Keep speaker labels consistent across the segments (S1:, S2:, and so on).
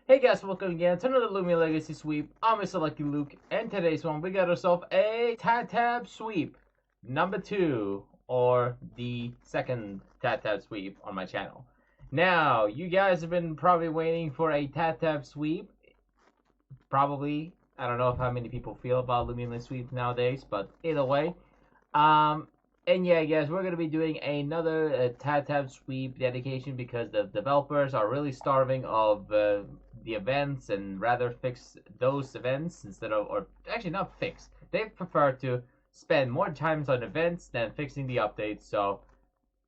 S1: Hey guys, welcome again to another Loomian Legacy Sweep. I'm Mr. Lucky Luke, and today's one we got ourselves a Tahtab Sweep number 2, or the second Tahtab Sweep on my channel. Now, you guys have been probably waiting for a Tahtab Sweep. Probably. I don't know how many people feel about Loomian Sweep nowadays, but either way. Um, and yeah, guys, we're gonna be doing another Tahtab Sweep dedication because the developers are really starving of the events and rather fix those events instead of, or actually not fix. They prefer to spend more times on events than fixing the updates. So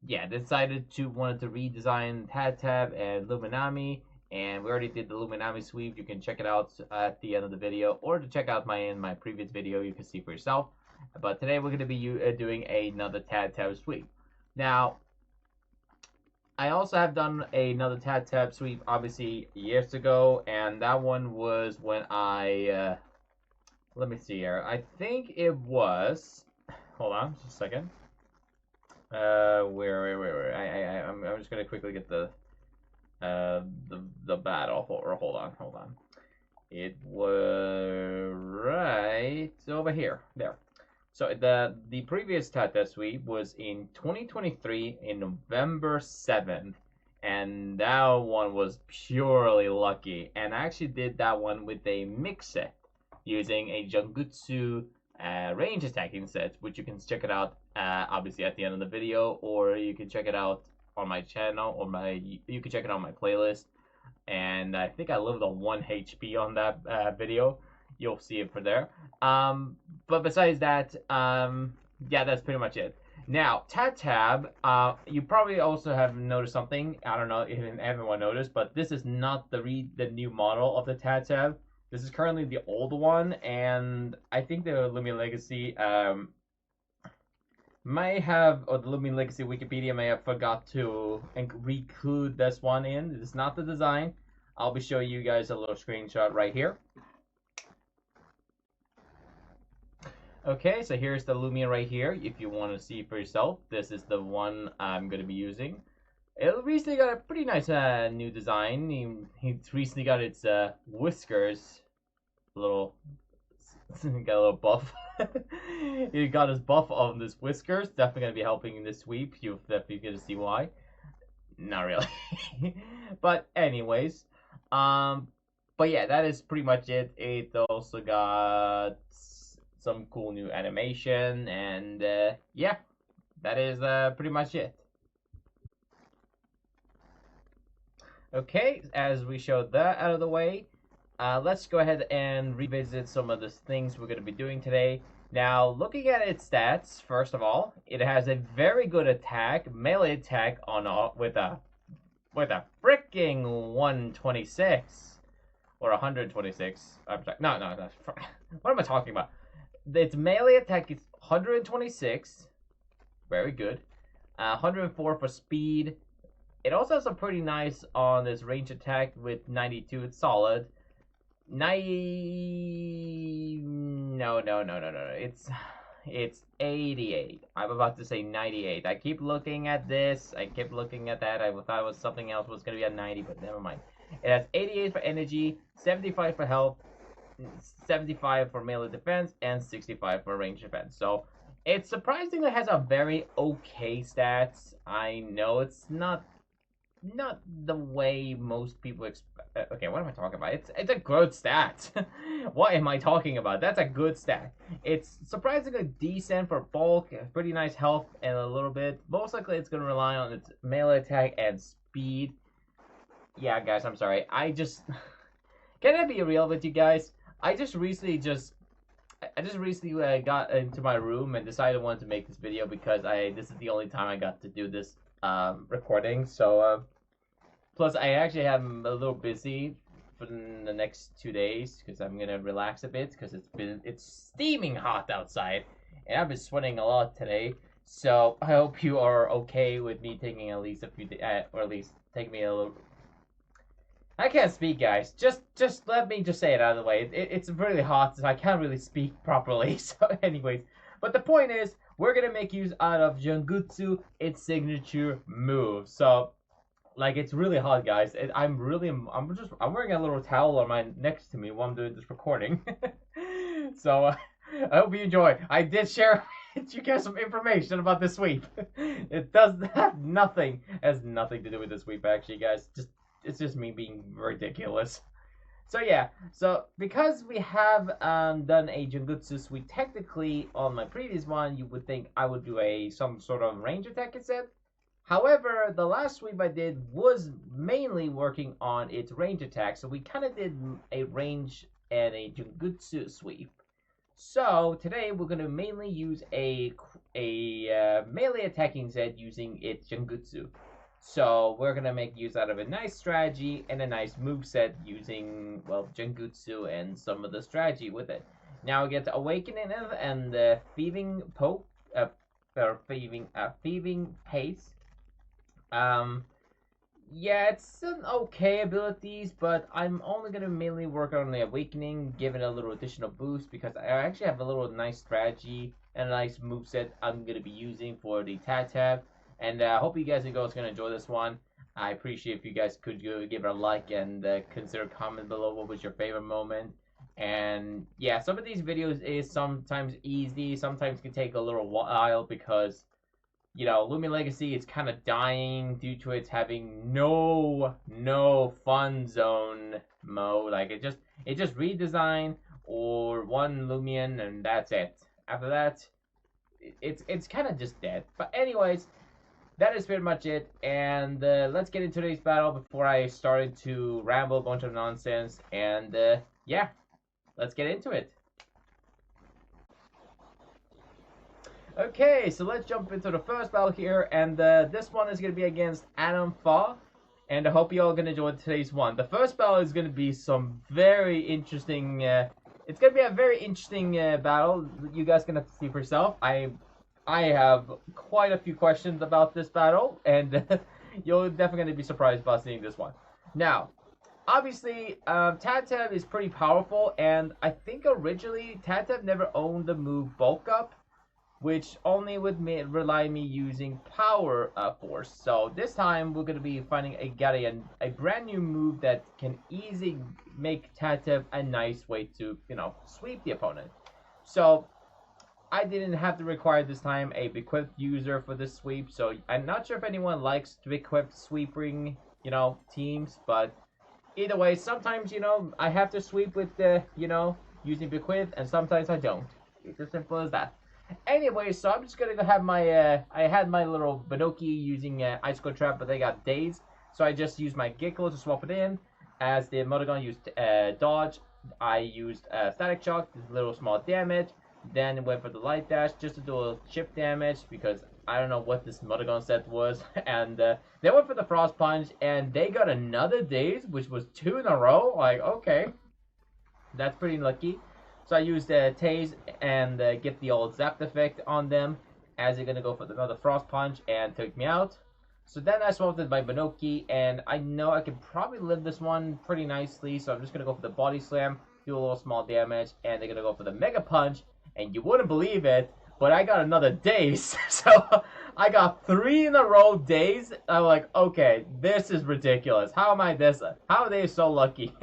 S1: yeah, decided to wanted to redesign Tahtab and Luminami, and we already did the Luminami sweep. You can check it out at the end of the video, or to check out my previous video, you can see for yourself. But today we're going to be doing another Tahtab sweep. Now, I also have done another Tahtab sweep, obviously, years ago, and that one was when I, let me see here, I think it was, hold on, just a second, where, I'm just going to quickly get the battle, or hold on, it was right over here, there. So the previous Tahtab sweep was in 2023 in November 7th, and that one was purely lucky. And I actually did that one with a mix set using a JUNGLEJUTSU range attacking set, which you can check it out obviously at the end of the video, or you can check it out on my channel, or you can check it on my playlist. And I think I lived on 1 HP on that video. You'll see it for there. But besides that, yeah, that's pretty much it. Now, Tahtab, you probably also have noticed something. I don't know if everyone noticed, but this is not the new model of the Tahtab. This is currently the old one, and I think the Loomian Legacy may have, or the Loomian Legacy Wikipedia may have forgot to include this one in. This is not the design. I'll be showing you guys a little screenshot right here. Okay, so here's the Loomian right here. If you want to see for yourself, this is the one I'm going to be using. It recently got a pretty nice new design. He recently got its whiskers, got a little buff. He got his buff on this whiskers. Definitely going to be helping in this sweep. You're definitely going to see why. Not really. But anyways, but yeah, that is pretty much it. It also got some cool new animation, and yeah, that is pretty much it. Okay, as we showed that out of the way, let's go ahead and revisit some of the things we're going to be doing today. Now, looking at its stats, first of all, it has a very good attack, melee attack on with a freaking 126 or 126. I'm sorry, no, what am I talking about? Its melee attack is 126, very good. 104 for speed. It also has a pretty nice on this range attack with 92. It's solid. 90. No. It's 88. I'm about to say 98. I keep looking at this. I keep looking at that. I thought it was something else was gonna be at 90, but never mind. It has 88 for energy, 75 for health, 75 for melee defense, and 65 for range defense. So it surprisingly has a very okay stats. I know it's not the way most people expect. Okay, what am I talking about? It's a good stat. What am I talking about? That's a good stat. It's surprisingly decent for bulk, pretty nice health, and a little bit. Most likely it's gonna rely on its melee attack and speed. Yeah, guys, I'm sorry. Can I be real with you guys? I just recently got into my room and decided I wanted to make this video because this is the only time I got to do this recording. So plus I actually am a little busy for the next 2 days because I'm gonna relax a bit because it's steaming hot outside and I've been sweating a lot today. So I hope you are okay with me taking at least a few days, or at least take me a little. I can't speak, guys. Just let me just say it out of the way. It's really hot, so I can't really speak properly. So, anyways, but the point is, we're gonna make use out of JUNGLEJUTSU, its signature move. So, Like, it's really hot, guys. I'm wearing a little towel on my next to me while I'm doing this recording. So I hope you enjoy. I did share with you guys some information about the sweep. It does have nothing, has nothing to do with the sweep, actually, guys. It's just me being ridiculous. So yeah, so because we have done a Jungletsu sweep technically on my previous one, you would think I would do some sort of range attack instead. However, the last sweep I did was mainly working on its range attack, so we kind of did a range and a Jungletsu sweep. So today we're going to mainly use a melee attacking set using its Jungletsu. So we're going to make use out of a nice strategy and a nice moveset using, well, Jungletsu and some of the strategy with it. Now we get to Awakening and Thieving Pace. Yeah, it's some okay abilities, but I'm only going to mainly work on the Awakening, give it a little additional boost, because I actually have a little nice strategy and a nice moveset I'm going to be using for the Tahtab. And I hope you guys are going to enjoy this one. I appreciate if you guys could give it a like and consider comment below what was your favorite moment. And yeah, some of these videos is sometimes easy, sometimes can take a little while because, you know, Loomian Legacy is kind of dying due to its having no fun zone mode. Like it just redesign or one Loomian and that's it. After that, it's kind of just dead. But anyways, that is pretty much it, and let's get into today's battle before I started to ramble a bunch of nonsense, and yeah, let's get into it. Okay, so let's jump into the first battle here, and this one is going to be against Adam Fa, and I hope you all going to enjoy today's one. The first battle is going to be some very interesting, it's going to be a very interesting battle. You guys going to have to see for yourself. I have quite a few questions about this battle, and you're definitely going to be surprised by seeing this one. Now, obviously, Tahtab is pretty powerful, and I think originally Tahtab never owned the move Bulk Up, which only would rely me using Power Force. So this time, we're going to be finding a brand new move that can easily make Tahtab a nice way to, you know, sweep the opponent. So I didn't have to require this time a bequipped user for this sweep, so I'm not sure if anyone likes bequipped sweeping, you know, teams, but either way, sometimes, you know, I have to sweep with the, you know, using bequipped, and sometimes I don't. It's as simple as that. Anyway, so I'm just gonna have my, I had my little Banoki using Icicle Trap, but they got dazed, so I just used my Gickle to swap it in. As the Motogon used Dodge, I used Static Shock, a little small damage. Then went for the Light Dash just to do a chip damage because I don't know what this Motogon set was. And they went for the Frost Punch and they got another daze, which was 2 in a row. Like, okay, that's pretty lucky. So I used Tase and get the old Zapped effect on them as they're going to go for another Frost Punch and take me out. So then I swapped it by Banoki, and I know I can probably live this one pretty nicely. So I'm just going to go for the Body Slam, do a little small damage, and they're going to go for the Mega Punch. And you wouldn't believe it, but I got another daze. So I got 3 in a row days. I'm like, okay, this is ridiculous. How am I this? How are they so lucky?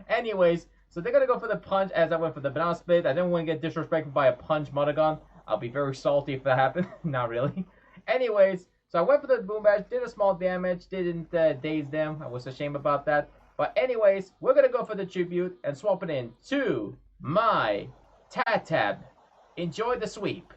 S1: Anyways, so they're going to go for the punch as I went for the Banana Split. I didn't want to get disrespected by a punch Motogon. I'll be very salty if that happened. Not really. Anyways, so I went for the Boom Bash, did a small damage, didn't daze them. I was ashamed about that. But anyways, we're going to go for the Tribute and swap it in to my Tahtab. Enjoy the sweep.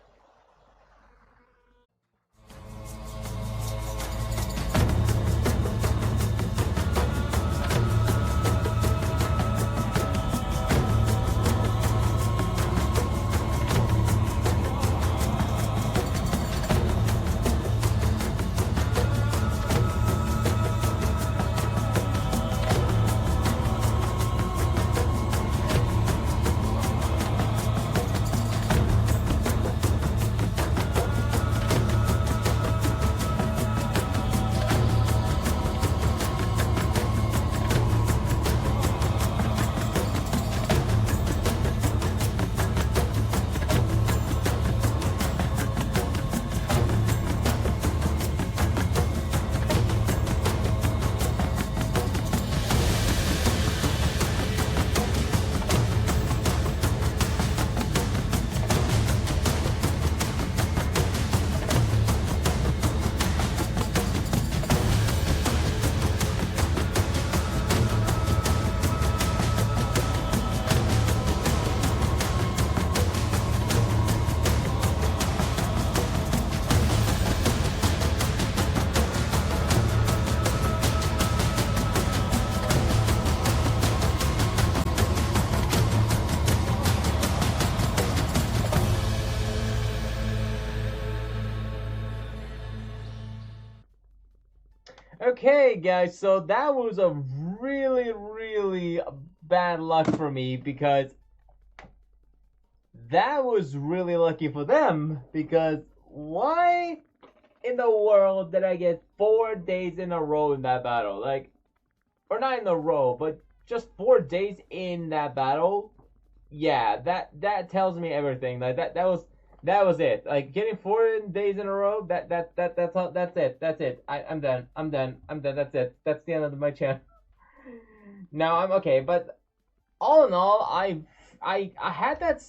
S1: Okay, guys, so that was a really bad luck for me because that was really lucky for them because why in the world did I get 4 days in a row in that battle? Like, or not in a row, but just 4 days in that battle. Yeah, that tells me everything. Like that was it. Like getting 4 days in a row. That's all. That's it. That's it. I'm done. I'm done. I'm done. That's it. That's the end of my channel. Now I'm okay, but all in all, I had that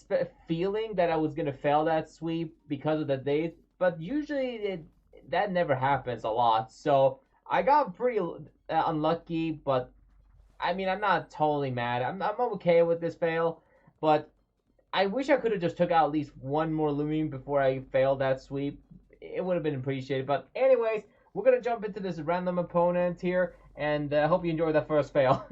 S1: feeling that I was gonna fail that sweep because of the days, but usually that never happens a lot. So I got pretty unlucky, but I mean I'm not totally mad. I'm okay with this fail, but I wish I could have just took out at least one more Loomian before I failed that sweep. It would have been appreciated. But anyways, we're gonna jump into this random opponent here, and I hope you enjoyed that first fail.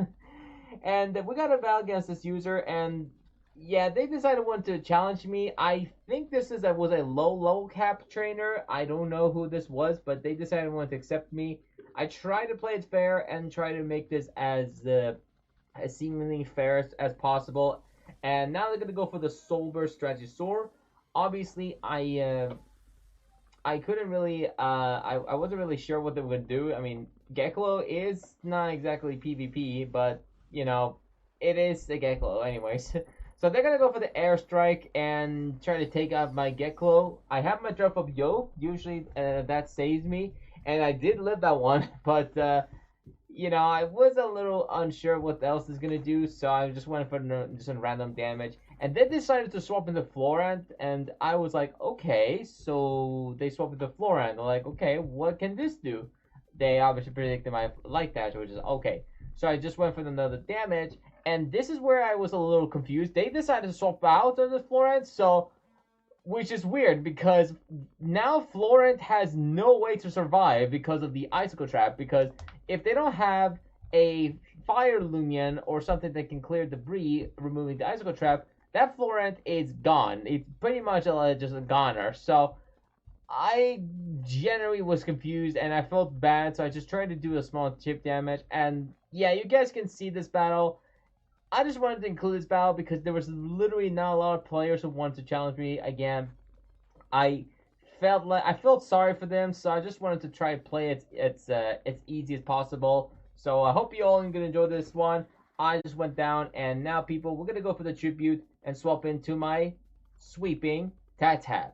S1: And we got a battle against this user, and yeah, they decided want to challenge me. I think this was a low cap trainer. I don't know who this was, but they decided want to accept me. I tried to play it fair and try to make this as seemingly fair as possible. And now they're gonna go for the Soulburst strategy sword. Obviously, I couldn't really I wasn't really sure what they were gonna do. I mean, Geklo is not exactly PvP, but you know, it is a Geklo anyways. So they're gonna go for the airstrike and try to take out my Geklo. I have my drop up Yo. Usually that saves me, and I did live that one, but you know, I was a little unsure what else is gonna do, so I just went for just some random damage. And they decided to swap into Florent, and I was like, okay, so they swapped into Florent. They're like, okay, what can this do? They obviously predicted my light dash, which is okay. So I just went for another damage, and this is where I was a little confused. They decided to swap out of the Florent, so which is weird because now Florent has no way to survive because of the icicle trap. Because if they don't have a fire Loomian or something that can clear debris, removing the icicle trap, that Florent is gone. It's pretty much just a goner. So I generally was confused and I felt bad, so I just tried to do a small chip damage. And yeah, you guys can see this battle. I just wanted to include this battle because there was literally not a lot of players who wanted to challenge me again. I felt sorry for them, so I just wanted to try to play it as easy as possible. So I hope you all are gonna enjoy this one. I just went down, and now people, we're gonna go for the tribute and swap into my sweeping Tahtab.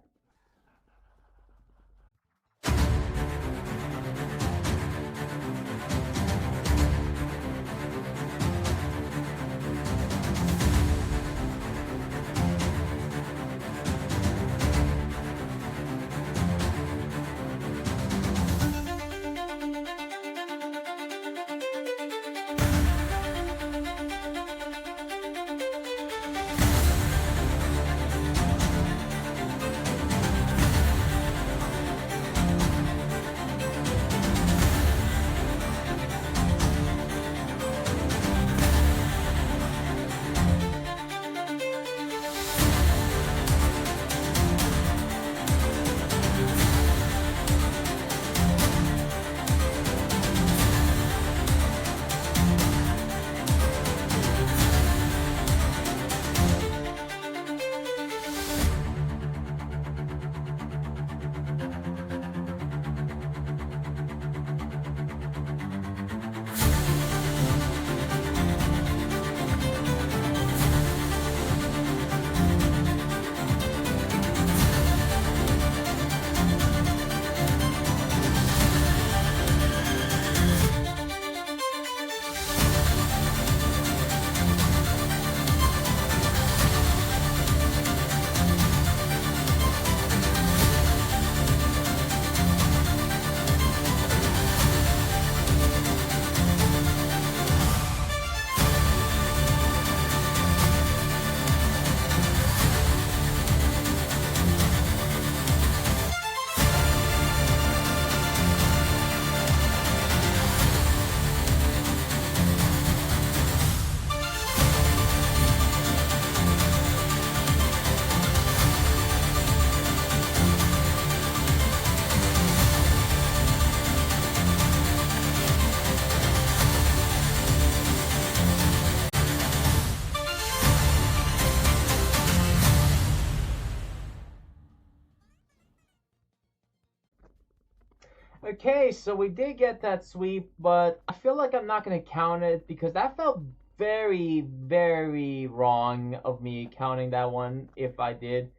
S1: Okay, so we did get that sweep, but I feel like I'm not going to count it because that felt very, very wrong of me counting that one if I did.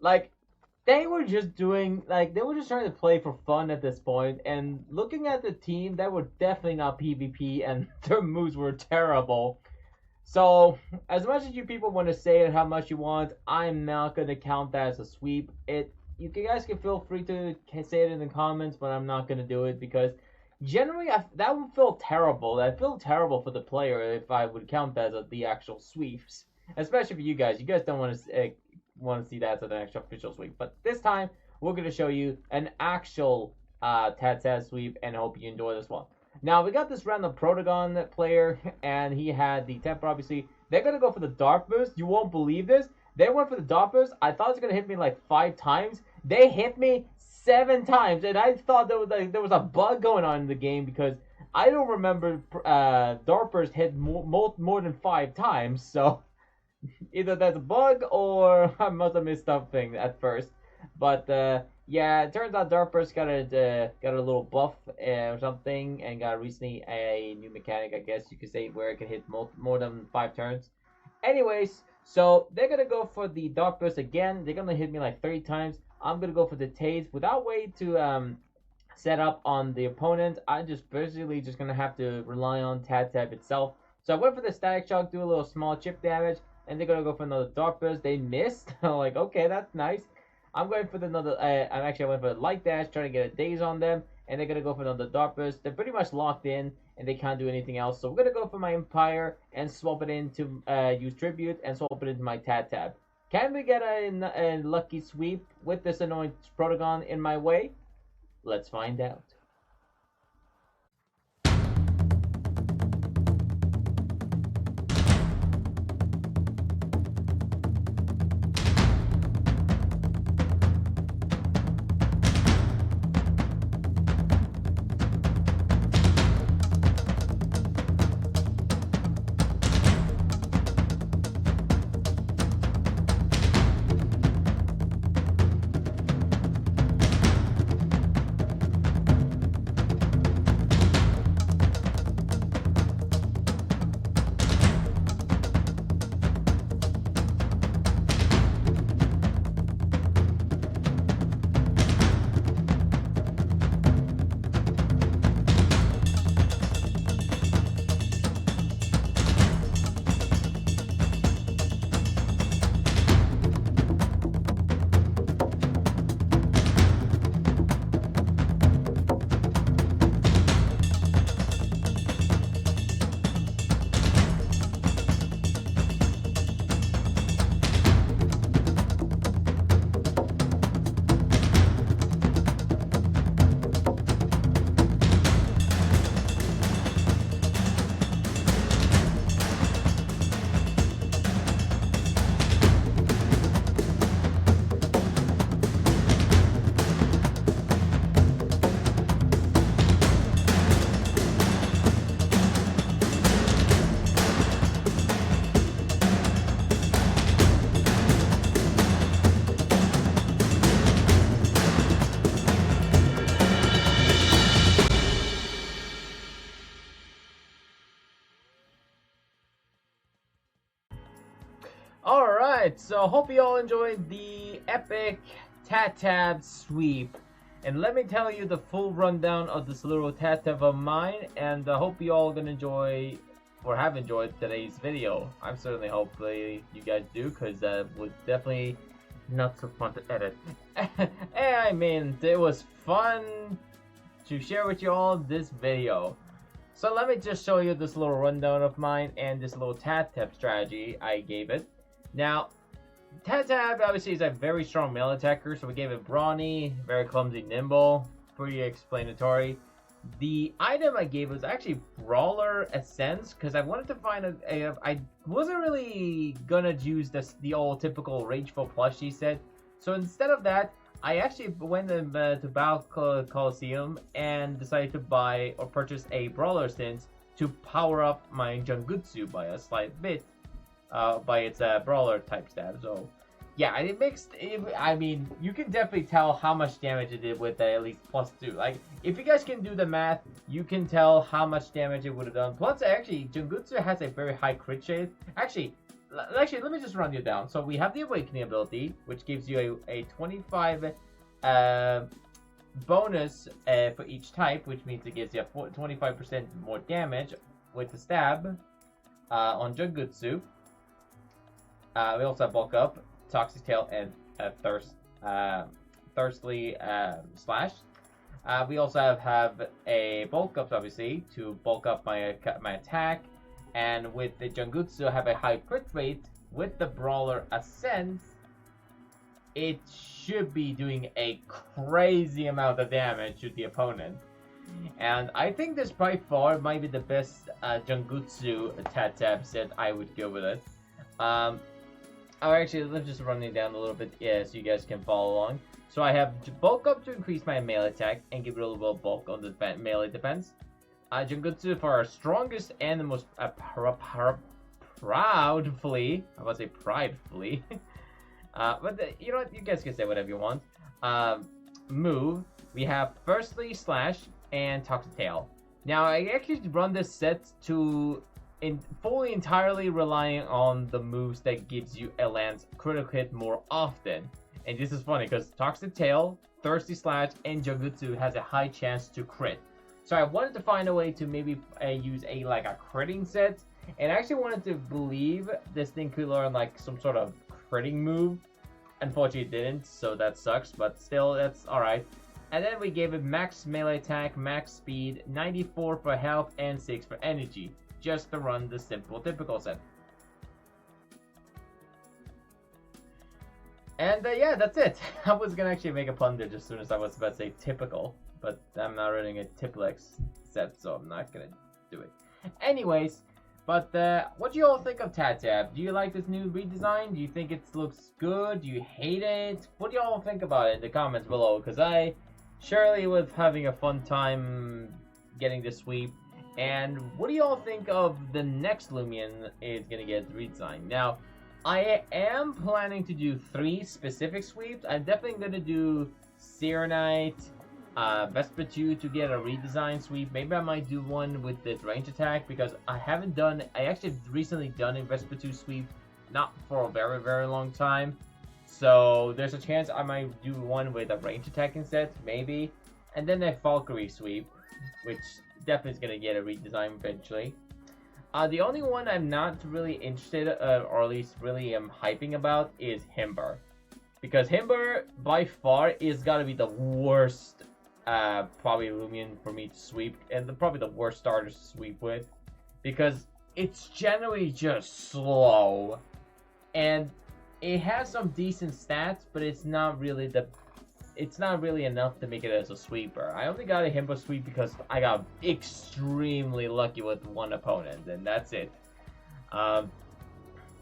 S1: Like, they were just doing, like, they were just trying to play for fun at this point, and looking at the team, they were definitely not PvP, and their moves were terrible. So, as much as you people want to say it how much you want, I'm not going to count that as a sweep. You guys can feel free to say it in the comments, but I'm not going to do it because generally that would feel terrible. That feel terrible for the player if I would count that as the actual sweeps, especially for you guys. You guys don't want to see that as an actual official sweep, but this time we're going to show you an actual Tat sweep, and I hope you enjoy this one. Now, we got this random Protagon player, and he had the temper, obviously. They're going to go for the Dart Boost. You won't believe this. They went for the Dart Boost. I thought it was going to hit me like 5 times. They hit me 7 times, and I thought there was a bug going on in the game because I don't remember Dart Burst hit more than 5 times, so either that's a bug or I must have missed something at first. But yeah, it turns out Dart Burst got a little buff or something, and got recently a new mechanic, I guess you could say, where it can hit more than 5 turns. Anyways, so they're gonna go for the Dart Burst again. They're gonna hit me like 30 times. I'm gonna go for the Tase without waiting to set up on the opponent. I'm just basically just gonna have to rely on Tahtab itself. So I went for the Static Shock, do a little small chip damage, and they're gonna go for another Dart Burst. They missed. I'm like, okay, that's nice. I'm going for another. I went for a Light Dash, trying to get a Daze on them, and they're gonna go for another Dart Burst. They're pretty much locked in, and they can't do anything else. So we're gonna go for my Empire and swap it into use Tribute and swap it into my Tahtab. Can we get a lucky sweep with this annoying Protagon in my way? Let's find out. Alright, so hope you all enjoyed the epic Tahtab sweep. And let me tell you the full rundown of this little Tahtab of mine, and I hope you all gonna enjoy or have enjoyed today's video. I certainly hope you guys do, because that was definitely not so fun to edit. I mean, it was fun to share with you all this video. So let me just show you this little rundown of mine and this little Tahtab strategy I gave it. Now, Tahtab obviously is a very strong melee attacker, so we gave it Brawny, very clumsy, nimble, pretty explanatory. The item I gave was actually Brawler Essence, because I wanted to find I wasn't really gonna use the old typical Rageful plushie set, so instead of that, I actually went to Battle Coliseum and decided to buy or purchase a Brawler Essence to power up my JUNGLEJUTSU by a slight bit. By its brawler type stat. So yeah, it makes. I mean, you can definitely tell how much damage it did with at least +2. Like, if you guys can do the math, you can tell how much damage it would have done. Plus, actually, Jungutsu has a very high crit rate. Actually, let me just run you down. So we have the Awakening ability, which gives you a 25 bonus for each type, which means it gives you a 25% more damage with the stab on Jungutsu. We also have Bulk Up, Toxic Tail, and Thirstly Slash. We also have a Bulk Up, obviously, to bulk up my attack. And with the Jungutsu, I have a high crit rate. With the Brawler Ascent, it should be doing a crazy amount of damage to the opponent. And I think this by far might be the best Jungutsu Tahtab set. I would go with it. Actually, let's just run it down a little bit, so you guys can follow along. So I have Bulk Up to increase my melee attack and give it a little bit of bulk on the melee defense. Jungutsu for our strongest and the most pridefully, but you know what, you guys can say whatever you want. Move, we have Firstly Slash and Toxic Tail. Now, I actually run this set to fully entirely relying on the moves that gives you a lance critical hit more often. And this is funny because Toxic Tail, Thirsty Slash, and Jungutsu has a high chance to crit. So I wanted to find a way to maybe use a critting set, and I actually wanted to believe this thing could learn like some sort of critting move. Unfortunately, it didn't, so that sucks. But still, that's all right. And then we gave it max melee attack, max speed, 94 for health, and 6 for energy, just to run the simple typical set. And yeah, that's it. I was gonna actually make a pun there just as soon as I was about to say typical, but I'm not running a Tiplex set, so I'm not gonna do it. Anyways, but what do you all think of Tahtab? Do you like this new redesign? Do you think it looks good? Do you hate it? What do you all think about it in the comments below? Because I surely was having a fun time getting the sweep. And what do you all think of the next Loomian is gonna get redesigned? Now, I am planning to do 3 specific sweeps. I'm definitely gonna do Serenite, Vespertune to get a redesigned sweep. Maybe I might do one with this range attack because I actually recently done a Vespertune sweep, not for a very, very long time. So there's a chance I might do one with a range attack instead, maybe. And then a Valkyrie sweep, which definitely is going to get a redesign eventually. The only one I'm not really interested, or at least really am hyping about, is Himber. Because Himber, by far, is got to be the worst, probably Loomian for me to sweep, and probably the worst starter to sweep with. Because it's generally just slow. And it has some decent stats, but it's not really enough to make it as a sweeper. I only got a Himbo sweep because I got extremely lucky with one opponent, and that's it.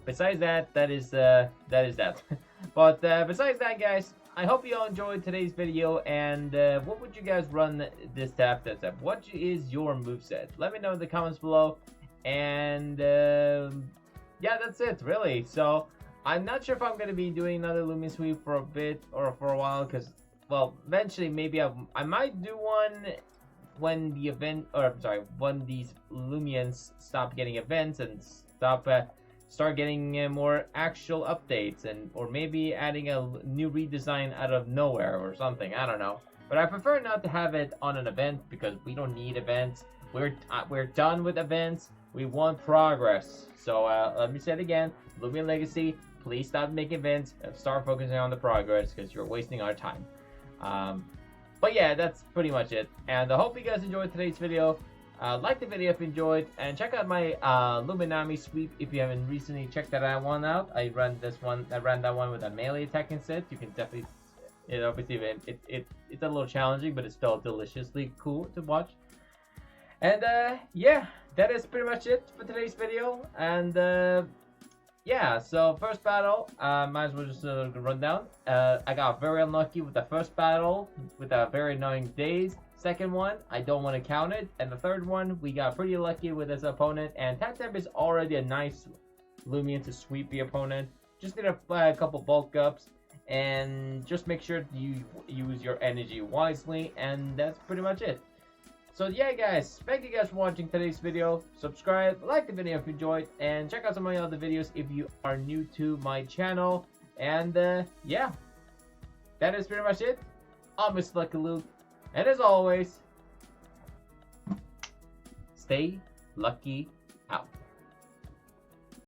S1: Besides that, that is that. But besides that, guys, I hope you all enjoyed today's video. And what would you guys run this Tahtab? What is your moveset? Let me know in the comments below. And yeah, that's it, really. So I'm not sure if I'm going to be doing another Loomian sweep for a bit or for a while, because, well, eventually maybe I might do one when the event, or sorry, when these Loomians stop getting events and start getting more actual updates, and or maybe adding a new redesign out of nowhere or something. I don't know, but I prefer not to have it on an event because we don't need events. We're done with events. We want progress. So let me say it again, Loomian Legacy, please stop making events and start focusing on the progress because you're wasting our time. But yeah, that's pretty much it. And I hope you guys enjoyed today's video. Like the video if you enjoyed, and check out my Luminami sweep if you haven't recently checked that one out. I ran that one with a melee attacking set. You can definitely, obviously it's a little challenging, but it's still deliciously cool to watch. And yeah, that is pretty much it for today's video. And yeah, so first battle, might as well just run down. I got very unlucky with the first battle with a very annoying daze. Second one, I don't want to count it. And the third one, we got pretty lucky with his opponent. And Tahtab is already a nice Loomian to sweep the opponent. just need a couple bulk ups, and just make sure you use your energy wisely, and that's pretty much it. So yeah guys, thank you guys for watching today's video. Subscribe, like the video if you enjoyed, and check out some of my other videos if you are new to my channel. And yeah, that is pretty much it. I'm Mr. Lucky Luke, and as always, stay lucky